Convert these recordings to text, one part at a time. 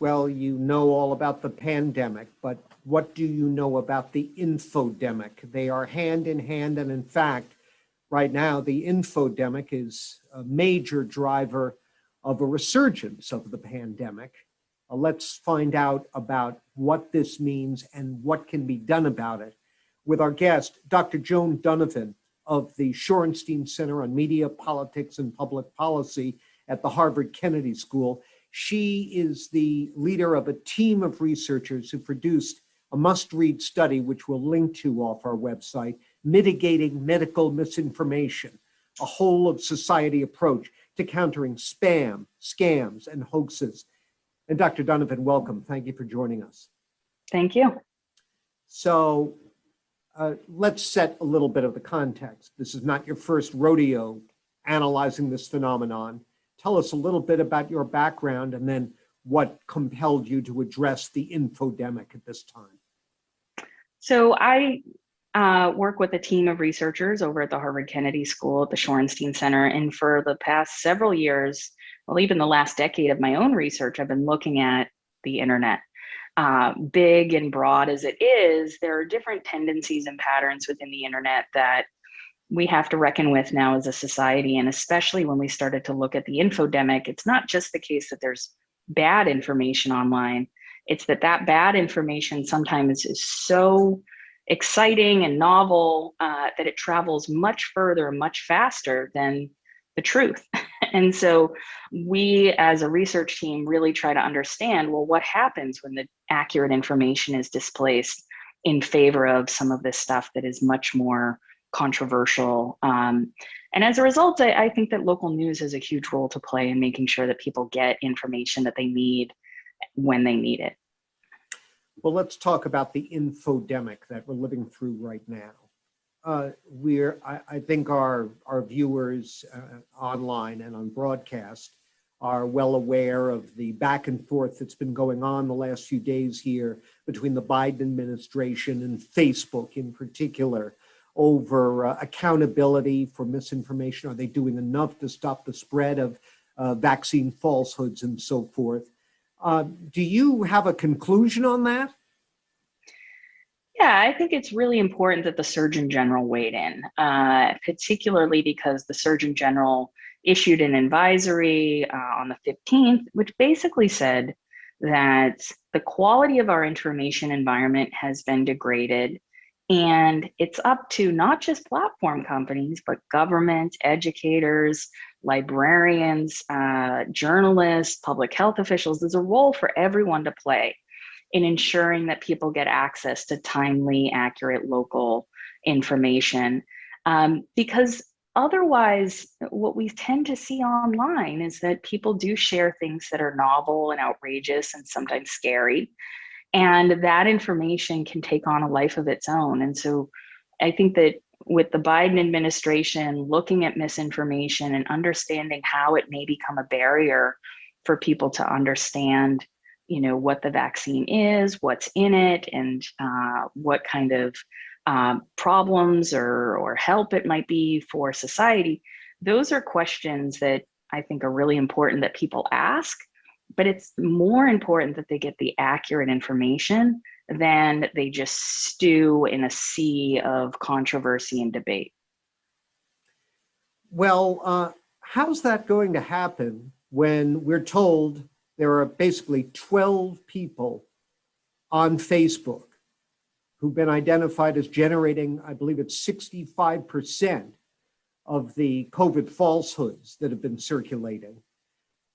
well, you know all about the pandemic, but what do you know about the infodemic? They are hand in hand, and in fact, right now, the infodemic is a major driver of a resurgence of the pandemic. Let's find out about what this means and what can be done about it with our guest, Dr. Joan Donovan of the Shorenstein Center on Media, Politics, and Public Policy at the Harvard Kennedy School. She is the leader of a team of researchers who produced a must-read study, which we'll link to off our website, Mitigating Medical Misinformation, a whole of society approach to countering spam, scams, and hoaxes. And Dr. Donovan, welcome. Thank you for joining us. Thank you. So let's set a little bit of the context. This is not your first rodeo analyzing this phenomenon. Tell us a little bit about your background and then what compelled you to address the infodemic at this time. So I work with a team of researchers over at the Harvard Kennedy School at the Shorenstein Center. And for the past several years, well, even the last decade of my own research, I've been looking at the internet. Big and broad as it is, there are different tendencies and patterns within the internet that we have to reckon with now as a society. And especially when we started to look at the infodemic, it's not just the case that there's bad information online. It's that bad information sometimes is so exciting and novel that it travels much further, much faster than the truth. And so we as a research team really try to understand, well, what happens when the accurate information is displaced in favor of some of this stuff that is much more controversial. And as a result, I think that local news has a huge role to play in making sure that people get information that they need when they need it. Well, let's talk about the infodemic that we're living through right now. I think our viewers online and on broadcast are well aware of the back and forth that's been going on the last few days here between the Biden administration and Facebook in particular over accountability for misinformation. Are they doing enough to stop the spread of vaccine falsehoods and so forth? Do you have a conclusion on that? Yeah, I think it's really important that the Surgeon General weighed in, particularly because the Surgeon General issued an advisory on the 15th, which basically said that the quality of our information environment has been degraded. And it's up to not just platform companies, but government, educators, librarians, journalists, public health officials. There's a role for everyone to play in ensuring that people get access to timely, accurate local information. Because otherwise, what we tend to see online is that people do share things that are novel and outrageous and sometimes scary. And that information can take on a life of its own. And so I think that with the Biden administration looking at misinformation and understanding how it may become a barrier for people to understand, what the vaccine is, what's in it, and what kind of problems or help it might be for society, those are questions that I think are really important that people ask. But it's more important that they get the accurate information than they just stew in a sea of controversy and debate. Well, how's that going to happen when we're told there are basically 12 people on Facebook who've been identified as generating, I believe it's 65% of the COVID falsehoods that have been circulating?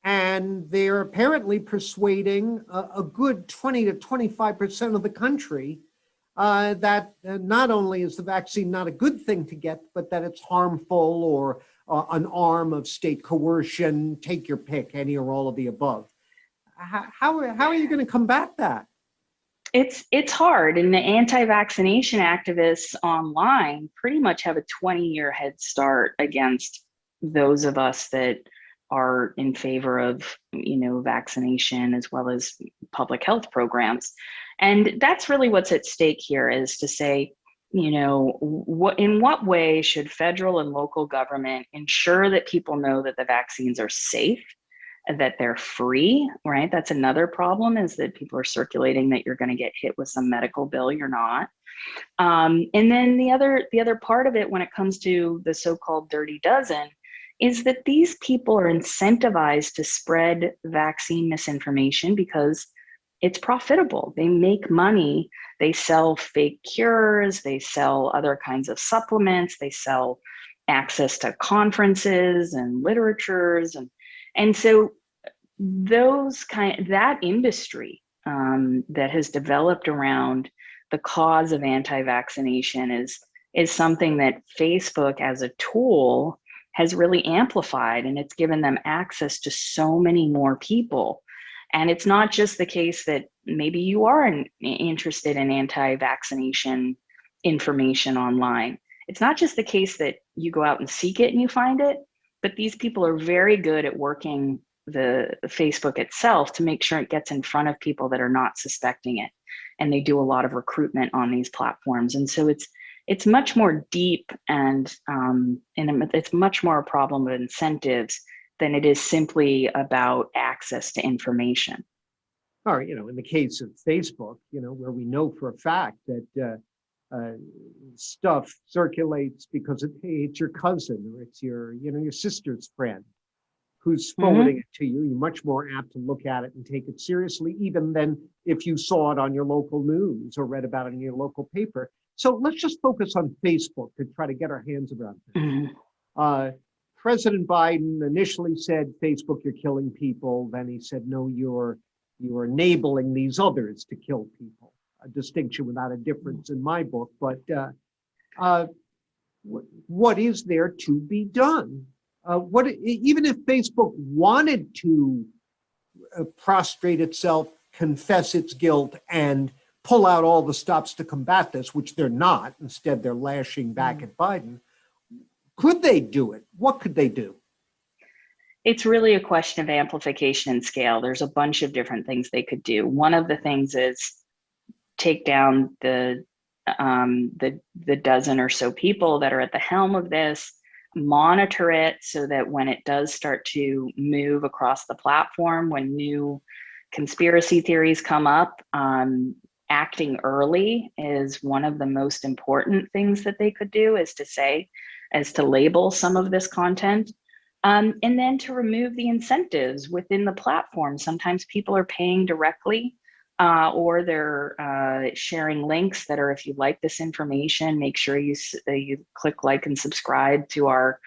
And they're apparently persuading a good 20 to 25% of the country that not only is the vaccine not a good thing to get, but that it's harmful or an arm of state coercion, take your pick, any or all of the above. How are you going to combat that? It's hard, and the anti-vaccination activists online pretty much have a 20-year head start against those of us that are in favor of, vaccination as well as public health programs. And that's really what's at stake here, is to say, in what way should federal and local government ensure that people know that the vaccines are safe that they're free, right? That's another problem, is that people are circulating that you're going to get hit with some medical bill you're not. And then the other part of it, when it comes to the so-called dirty dozen, is that these people are incentivized to spread vaccine misinformation because it's profitable. They make money. They sell fake cures. They sell other kinds of supplements. They sell access to conferences and literatures, and so that industry that has developed around the cause of anti-vaccination is something that Facebook as a tool has really amplified, and it's given them access to so many more people. And it's not just the case that maybe you are interested in anti-vaccination information online. It's not just the case that you go out and seek it and you find it, but these people are very good at working the Facebook itself to make sure it gets in front of people that are not suspecting it. And they do a lot of recruitment on these platforms. And so it's much more deep, and it's much more a problem of incentives than it is simply about access to information. Or, in the case of Facebook, where we know for a fact that stuff circulates because it's your cousin or it's your sister's friend who's forwarding it to you. You're much more apt to look at it and take it seriously, even than if you saw it on your local news or read about it in your local paper. So let's just focus on Facebook to try to get our hands around this. President Biden initially said, Facebook, you're killing people. Then he said, no, you're enabling these others to kill people. A distinction without a difference in my book. But what is there to be done? Even if Facebook wanted to prostrate itself, confess its guilt, and pull out all the stops to combat this, which they're not, instead they're lashing back at Biden, could they do it? What could they do? It's really a question of amplification and scale. There's a bunch of different things they could do. One of the things is take down the dozen or so people that are at the helm of this, monitor it so that when it does start to move across the platform, when new conspiracy theories come up, acting early is one of the most important things that they could do, is to label some of this content. And then to remove the incentives within the platform. Sometimes people are paying directly, or they're sharing links that are, if you like this information, make sure you click like and subscribe to our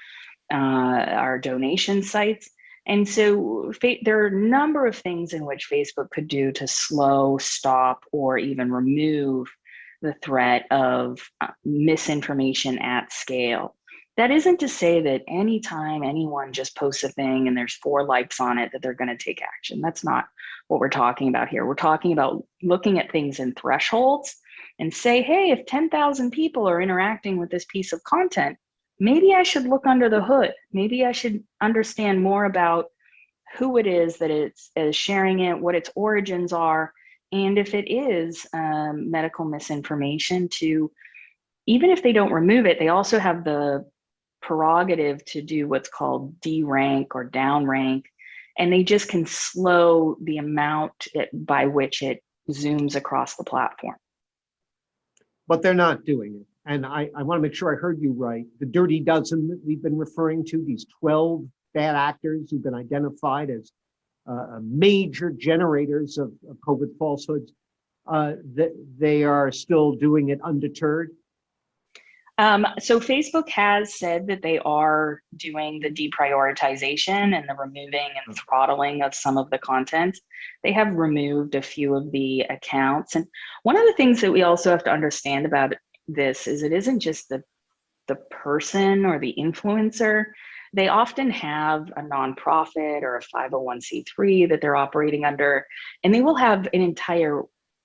donation sites. And so there are a number of things in which Facebook could do to slow, stop, or even remove the threat of misinformation at scale. That isn't to say that anytime anyone just posts a thing and there's 4 likes on it that they're going to take action. That's not what we're talking about here. We're talking about looking at things in thresholds and say, hey, if 10,000 people are interacting with this piece of content, maybe I should look under the hood. Maybe I should understand more about who it is that is sharing it, what its origins are, and if it is medical misinformation, to, even if they don't remove it, they also have the prerogative to do what's called de-rank or downrank, and they just can slow the amount by which it zooms across the platform. But they're not doing it. And I want to make sure I heard you right. The dirty dozen that we've been referring to, these 12 bad actors who've been identified as major generators of COVID falsehoods, that they are still doing it undeterred? So Facebook has said that they are doing the deprioritization and the removing and throttling of some of the content. They have removed a few of the accounts. And one of the things that we also have to understand about this is it isn't just the person or the influencer. They often have a nonprofit or a 501c3 that they're operating under, and they will have an entire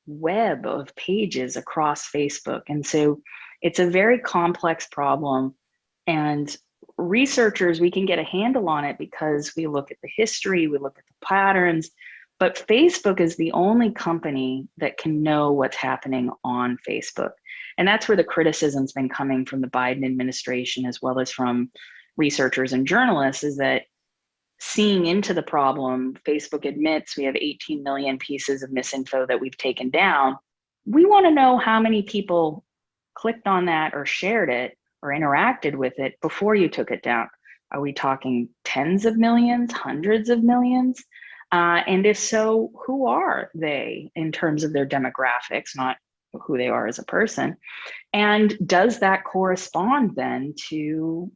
web of pages across Facebook. And so it's a very complex problem, and researchers, we can get a handle on it because we look at the history, we look at the patterns, but Facebook is the only company that can know what's happening on Facebook. And that's where the criticism's been coming from the Biden administration, as well as from researchers and journalists, is that seeing into the problem, Facebook admits we have 18 million pieces of misinfo that we've taken down. We want to know how many people clicked on that or shared it or interacted with it before you took it down. Are we talking tens of millions, hundreds of millions? And if so, who are they in terms of their demographics, not who they are as a person? And does that correspond then to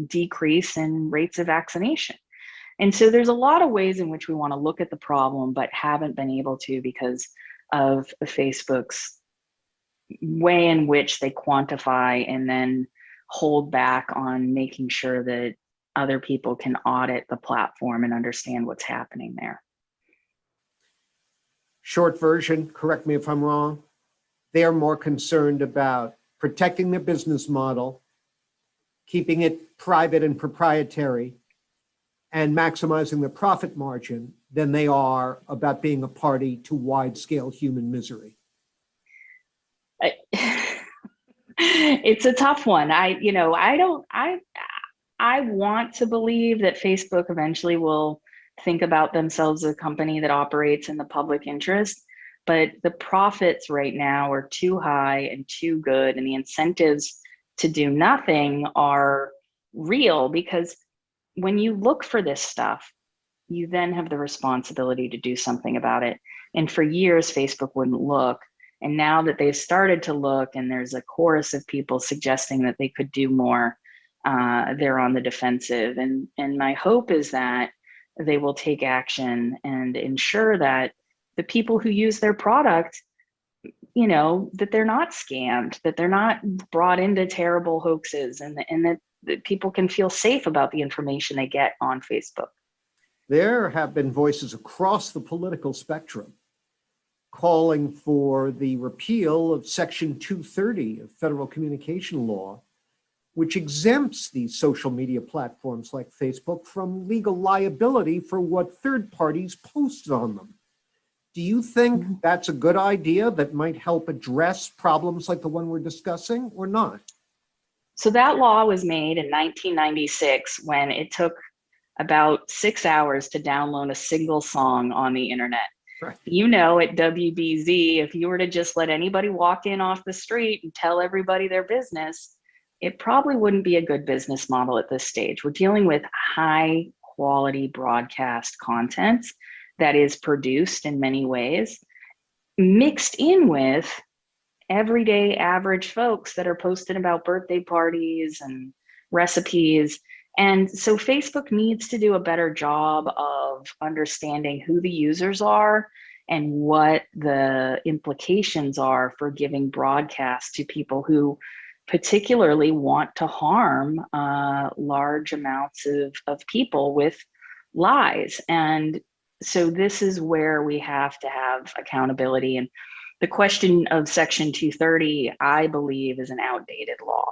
decrease in rates of vaccination? And so there's a lot of ways in which we want to look at the problem, but haven't been able to because of Facebook's way in which they quantify and then hold back on making sure that other people can audit the platform and understand what's happening there. Short version, correct me if I'm wrong, they are more concerned about protecting their business model, keeping it private and proprietary, and maximizing the profit margin than they are about being a party to wide-scale human misery. It's a tough one. I want to believe that Facebook eventually will think about themselves as a company that operates in the public interest, but the profits right now are too high and too good, and the incentives to do nothing are real, because when you look for this stuff, you then have the responsibility to do something about it. And for years, Facebook wouldn't look. And now that they've started to look and there's a chorus of people suggesting that they could do more, they're on the defensive. And my hope is that they will take action and ensure that the people who use their product, that they're not scammed, that they're not brought into terrible hoaxes, and that people can feel safe about the information they get on Facebook. There have been voices across the political spectrum calling for the repeal of Section 230 of federal communication law, which exempts these social media platforms like Facebook from legal liability for what third parties post on them. Do you think that's a good idea that might help address problems like the one we're discussing, or not? So that law was made in 1996 when it took about 6 hours to download a single song on the internet. Right. At WBZ, if you were to just let anybody walk in off the street and tell everybody their business, it probably wouldn't be a good business model at this stage. We're dealing with high quality broadcast content that is produced in many ways, mixed in with everyday average folks that are posting about birthday parties and recipes. And so Facebook needs to do a better job of understanding who the users are and what the implications are for giving broadcast to people who particularly want to harm large amounts of people with lies. And so this is where we have to have accountability. And the question of Section 230, I believe, is an outdated law.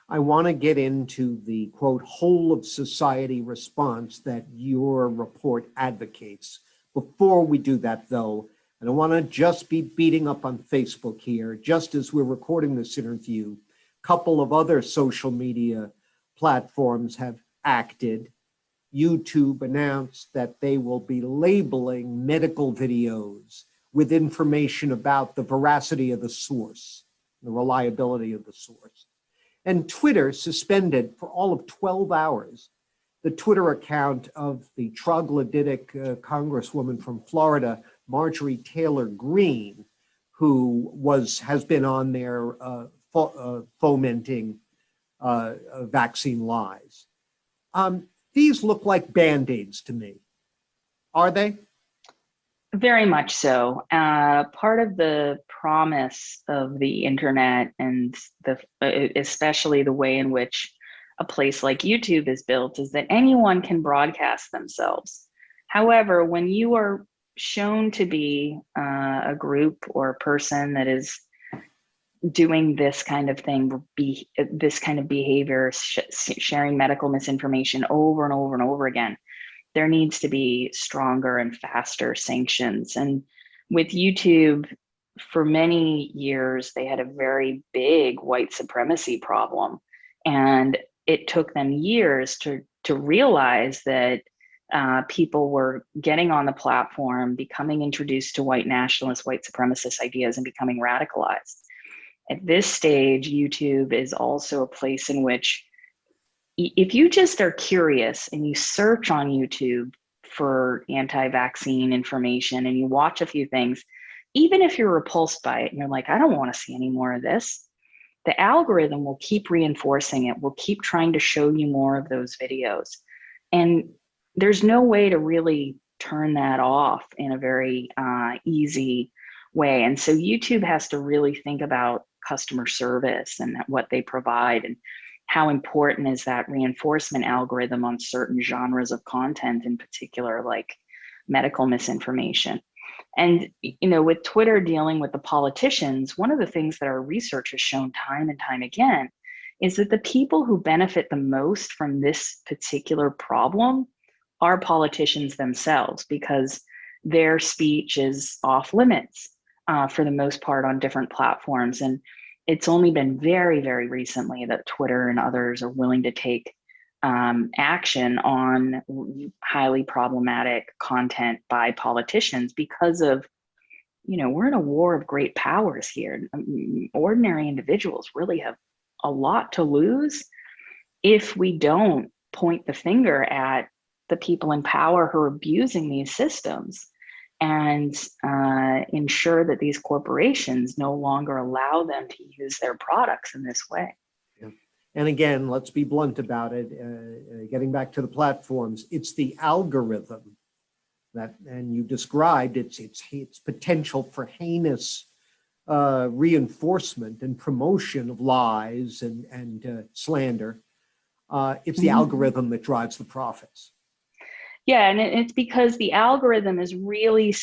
I want to get into the, quote, whole of society response that your report advocates. Before we do that, though, I don't want to just be beating up on Facebook here. Just as we're recording this interview, a couple of other social media platforms have acted. YouTube announced that they will be labeling medical videos with information about the veracity of the source, the reliability of the source. And Twitter suspended for all of 12 hours the Twitter account of the troglodytic congresswoman from Florida, Marjorie Taylor Greene, who has been on there fomenting vaccine lies. These look like Band-Aids to me. Are they? Very much so. Part of the promise of the internet, and especially the way in which a place like YouTube is built, is that anyone can broadcast themselves. However, when you are shown to be a group or a person that is doing this kind of thing, this kind of behavior, sharing medical misinformation over and over and over again, there needs to be stronger and faster sanctions. And with YouTube, for many years, they had a very big white supremacy problem. And it took them years to to realize that people were getting on the platform, becoming introduced to white nationalist, white supremacist ideas, and becoming radicalized. At this stage, YouTube is also a place in which, if you just are curious and you search on YouTube for anti-vaccine information and you watch a few things, even if you're repulsed by it and you're like, I don't want to see any more of this, the algorithm will keep reinforcing it, will keep trying to show you more of those videos. And there's no way to really turn that off in a very easy way. And so YouTube has to really think about customer service and what they provide, and how important is that reinforcement algorithm on certain genres of content, in particular, like medical misinformation. And, with Twitter dealing with the politicians, one of the things that our research has shown time and time again is that the people who benefit the most from this particular problem are politicians themselves, because their speech is off limits for the most part on different platforms. And it's only been very, very recently that Twitter and others are willing to take action on highly problematic content by politicians, because of, we're in a war of great powers here. Ordinary individuals really have a lot to lose if we don't point the finger at the people in power who are abusing these systems, and ensure that these corporations no longer allow them to use their products in this way. Yeah. And again, let's be blunt about it. Getting back to the platforms, it's the algorithm that, and you described its potential for heinous reinforcement and promotion of lies and slander. It's the algorithm that drives the profits. Yeah, and it's because the algorithm is really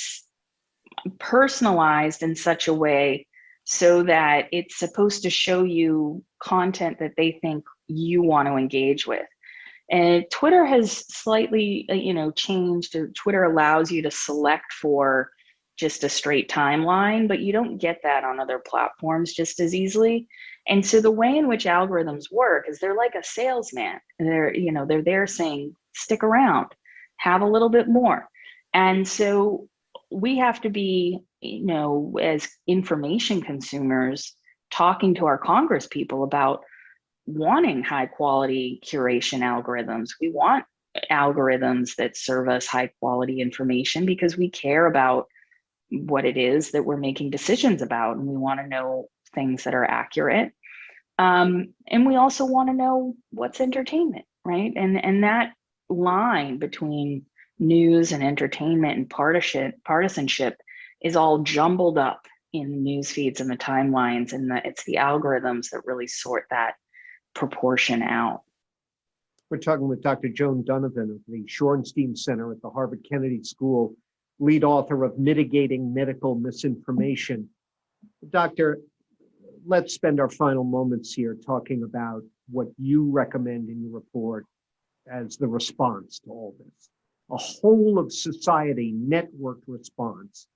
personalized in such a way so that it's supposed to show you content that they think you want to engage with. And Twitter has slightly, changed. Twitter allows you to select for just a straight timeline, but you don't get that on other platforms just as easily. And so the way in which algorithms work is they're like a salesman. They're there saying, stick around, have a little bit more. And so we have to be, as information consumers, talking to our Congress people about wanting high quality curation algorithms. We want algorithms that serve us high quality information because we care about what it is that we're making decisions about, and we want to know things that are accurate. And we also want to know what's entertainment, right? And that line between news and entertainment and partisanship is all jumbled up in the news feeds and the timelines, and it's the algorithms that really sort that proportion out. We're talking with Dr. Joan Donovan of the Shorenstein Center at the Harvard Kennedy School, lead author of Mitigating Medical Misinformation. Doctor, let's spend our final moments here talking about what you recommend in your report as the response to all this. A whole of society networked response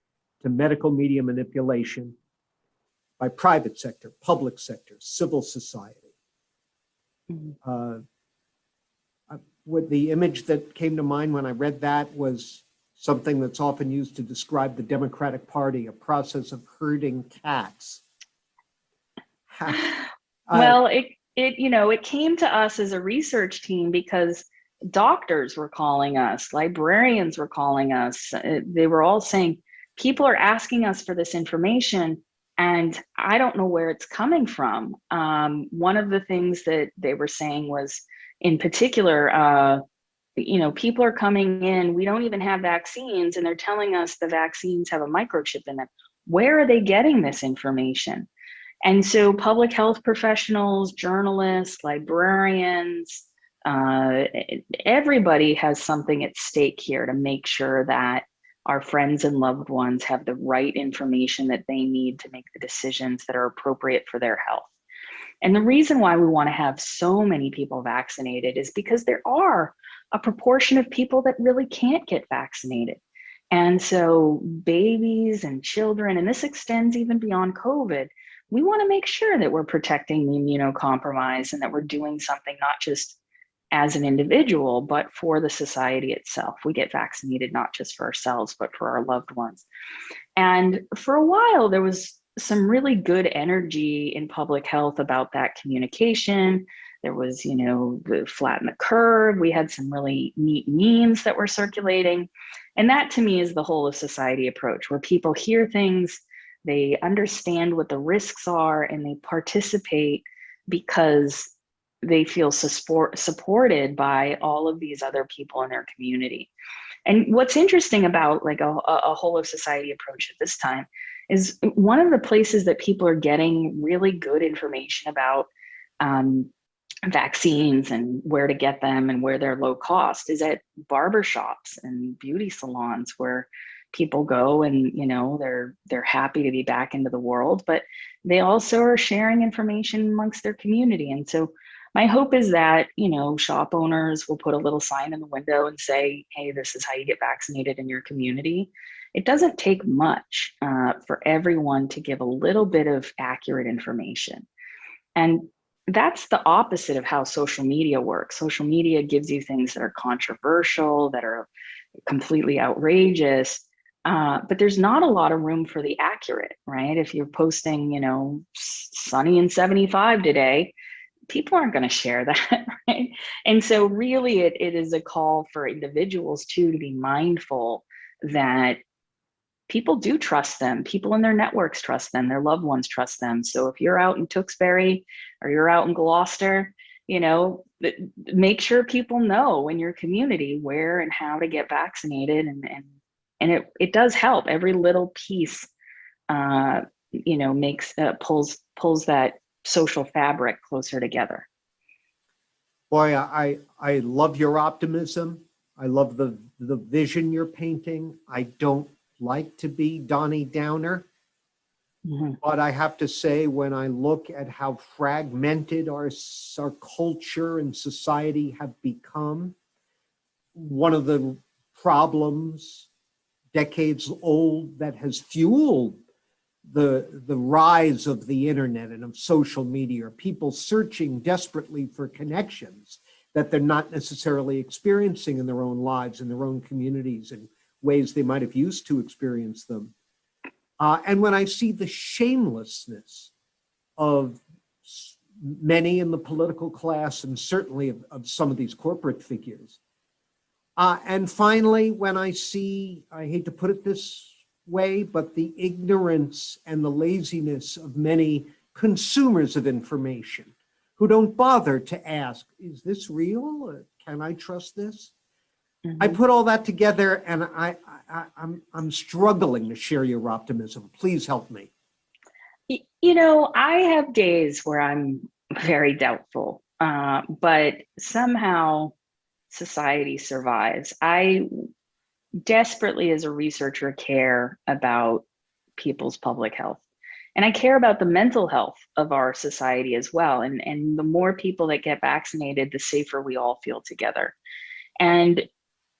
to medical media manipulation by private sector, public sector, civil society. What the image that came to mind when I read that was something that's often used to describe the Democratic Party, a process of herding cats. Well, it came to us as a research team because doctors were calling us, librarians were calling us. They were all saying, people are asking us for this information, and I don't know where it's coming from. One of the things that they were saying was, in particular, people are coming in, we don't even have vaccines, and they're telling us the vaccines have a microchip in them. Where are they getting this information? And so public health professionals, journalists, librarians, everybody has something at stake here to make sure that our friends and loved ones have the right information that they need to make the decisions that are appropriate for their health. And the reason why we want to have so many people vaccinated is because there are a proportion of people that really can't get vaccinated. And so babies and children, and this extends even beyond COVID, we want to make sure that we're protecting the immunocompromised and that we're doing something not just as an individual, but for the society itself. We get vaccinated not just for ourselves, but for our loved ones. And for a while, there was some really good energy in public health about that communication. There was, the flatten the curve. We had some really neat memes that were circulating. And that to me is the whole of society approach, where people hear things, they understand what the risks are, and they participate because they feel supported by all of these other people in their community. And what's interesting about like a whole of society approach at this time is one of the places that people are getting really good information about vaccines and where to get them and where they're low cost is at barbershops and beauty salons, where people go and they're happy to be back into the world, but they also are sharing information amongst their community. And so my hope is that shop owners will put a little sign in the window and say, hey, this is how you get vaccinated in your community. It doesn't take much for everyone to give a little bit of accurate information. And that's the opposite of how social media works. Social media gives you things that are controversial, that are completely outrageous, but there's not a lot of room for the accurate, right? If you're posting, sunny and 75 today, people aren't going to share that, right? And so really it is a call for individuals too to be mindful that people do trust them. People in their networks trust them. Their loved ones trust them. So if you're out in Tewksbury or you're out in Gloucester, make sure people know in your community where and how to get vaccinated. And it does help. Every little piece, pulls that social fabric closer together. Boy, I love your optimism. I love the vision you're painting. I don't like to be Donnie Downer, but I have to say, when I look at how fragmented our culture and society have become, one of the problems, decades old, that has fueled the rise of the internet and of social media, are people searching desperately for connections that they're not necessarily experiencing in their own lives, in their own communities, in ways they might have used to experience them. And when I see the shamelessness of many in the political class, and certainly of some of these corporate figures, and finally, when I see, I hate to put it this way, but the ignorance and the laziness of many consumers of information who don't bother to ask, is this real? Can I trust this? I put all that together, and I'm struggling to share your optimism. Please help me. I have days where I'm very doubtful, but somehow society survives. I desperately, as a researcher, care about people's public health. And I care about the mental health of our society as well. And the more people that get vaccinated, the safer we all feel together. And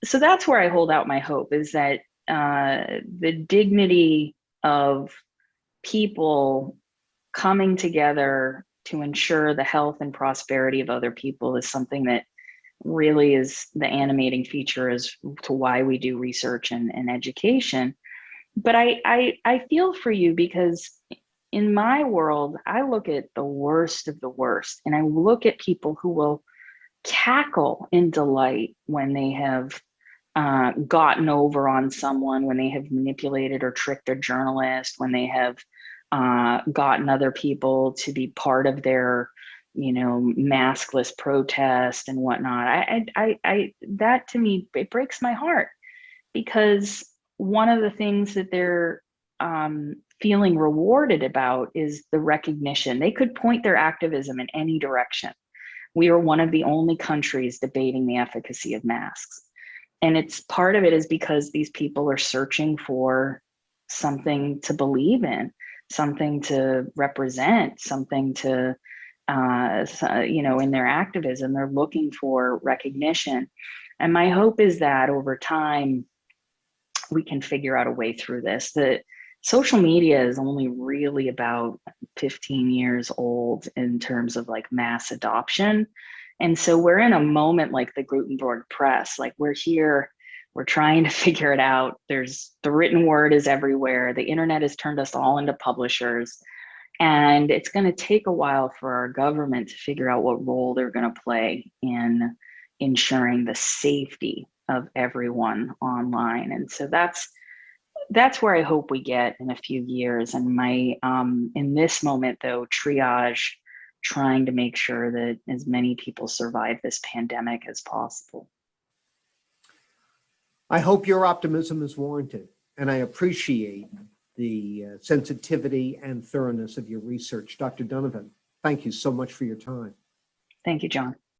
so that's where I hold out my hope, is that the dignity of people coming together to ensure the health and prosperity of other people is something that really is the animating feature as to why we do research and education. But I feel for you, because in my world, I look at the worst of the worst, and I look at people who will cackle in delight when they have gotten over on someone, when they have manipulated or tricked a journalist, when they have gotten other people to be part of their maskless protest and whatnot. I that to me, it breaks my heart, because one of the things that they're feeling rewarded about is the recognition. They could point their activism in any direction. We are one of the only countries debating the efficacy of masks. And it's part of it is because these people are searching for something to believe in, something to represent, something to, in their activism, they're looking for recognition. And my hope is that over time, we can figure out a way through this. The social media is only really about 15 years old in terms of like mass adoption. And so we're in a moment like the Gutenberg press, like we're here, we're trying to figure it out. The written word is everywhere. The internet has turned us all into publishers. And it's going to take a while for our government to figure out what role they're going to play in ensuring the safety of everyone online. And so that's where I hope we get in a few years. And my in this moment though, triage, trying to make sure that as many people survive this pandemic as possible. I hope your optimism is warranted, and I appreciate the sensitivity and thoroughness of your research. Dr. Donovan, thank you so much for your time. Thank you, John.